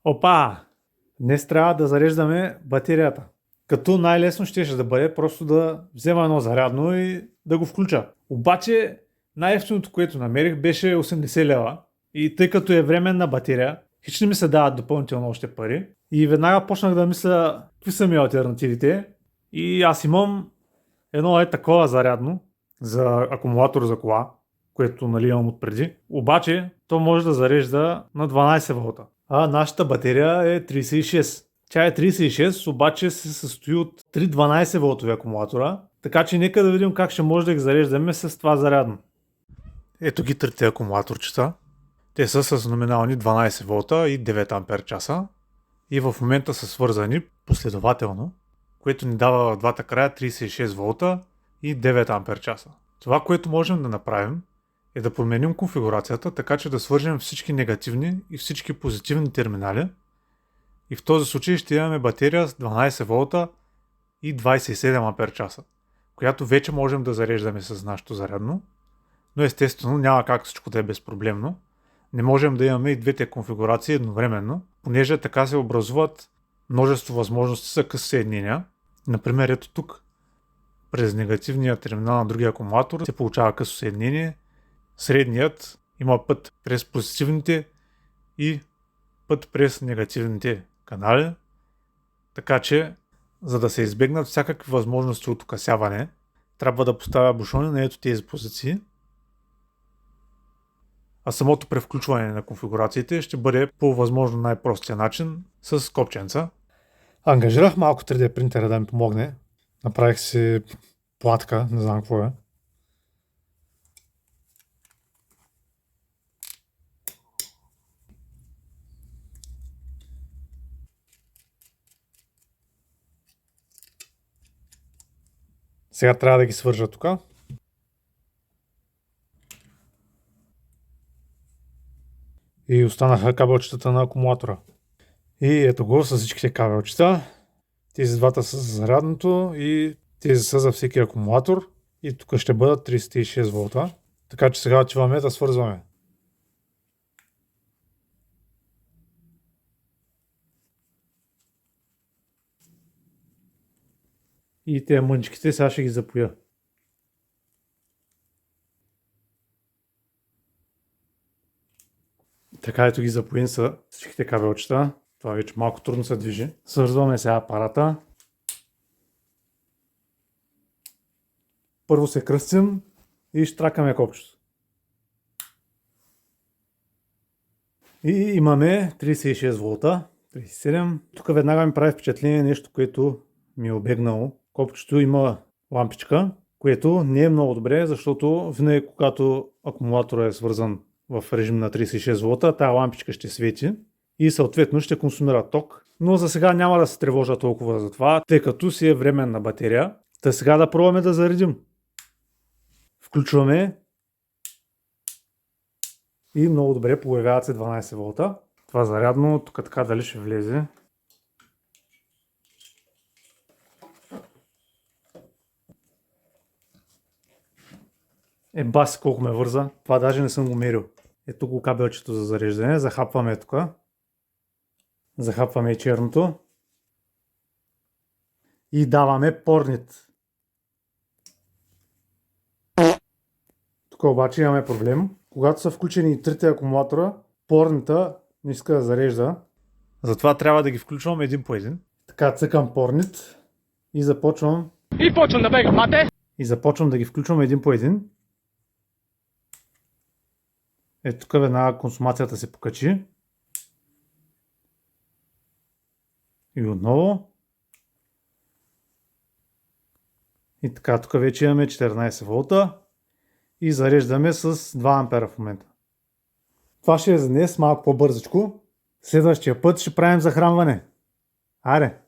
Опа! Днес трябва да зареждаме батерията. Като най-лесно щеше да бъде просто да взема едно зарядно и да го включа. Обаче най-ефтиното, което намерих, беше 80 лева. И тъй като е временна батерия, хич не ми се дават допълнително още пари. И веднага почнах да мисля какви са ми алтернативите. И аз имам едно такова зарядно за акумулатор за кола, което имам отпреди. Обаче то може да зарежда на 12 волта. А нашата батерия е 36. Тя е 36, обаче се състои от 3 12 волтови акумулатора. Така че нека да видим как ще може да ги зареждаме с това зарядно. Ето ги трите акумулаторчета. Те са с номинални 12 волта и 9 ампер часа. И в момента са свързани последователно, което ни дава в двата края 36 волта и 9 ампер часа. Това, което можем да направим, е да променим конфигурацията, така че да свържем всички негативни и всички позитивни терминали. И в този случай ще имаме батерия с 12 волта и 27 ампер часа, която вече можем да зареждаме с нашето зарядно. Но естествено няма как всичко да е безпроблемно. Не можем да имаме и двете конфигурации едновременно, понеже така се образуват множество възможности за къси съединения. Например, ето тук, през негативния терминал на другия акумулатор се получава късо съединение, средният има път през позитивните и път през негативните канали, така че, за да се избегнат всякакви възможности от окъсяване, трябва да поставя бушони на ето тези позиции, а самото превключване на конфигурациите ще бъде по възможно най-простия начин с копченца. Ангажирах малко 3D принтера да ми помогне. Направих си платка, не знам какво е. Сега трябва да ги свържа тук. И останаха кабелчетата на акумулатора. И ето го с всичките кабелчета. Тези двата са за зарядното и тези са за всеки акумулатор. И тук ще бъдат 36 волта. Така че сега отиваме да свързваме. И тези мъничките сега ще ги запоя. Така ето ги запоим са всичките кабелчета. Това вече малко трудно се движи. Свързваме сега апарата. Първо се кръстим и штракаме копчето. И имаме 36 волта, 37. Тук веднага ми прави впечатление нещо, което ми е обегнало. Копчето има лампичка, което не е много добре, защото винаги когато акумулатора е свързан в режим на 36 волта, тази лампичка ще свети и съответно ще консумира ток. Но за сега няма да се тревожа толкова за това, тъй като си е временна батерия. Та сега да пробваме да заредим. Включваме и много добре появяват се 12 волта. Това зарядно, тук така дали ще влезе. Баси колко ме върза. Това даже не съм го мерил. Ето го кабелчето за зареждане. Захапваме тук. Захапваме и черното. И даваме порнит. Тук обаче имаме проблем. Когато са включени и трите акумулатора, порнита не иска да зарежда. Затова трябва да ги включвам един по един. Така цъкам порнит и започвам. И почвам да бегам, мате! И започвам да ги включвам един по един. Ето тук веднага консумацията се покачи. И отново. И така, тук вече имаме 14 волта. И зареждаме с 2 ампера в момента. Това ще е за днес малко по-бързичко. Следващия път ще правим захранване. Аре!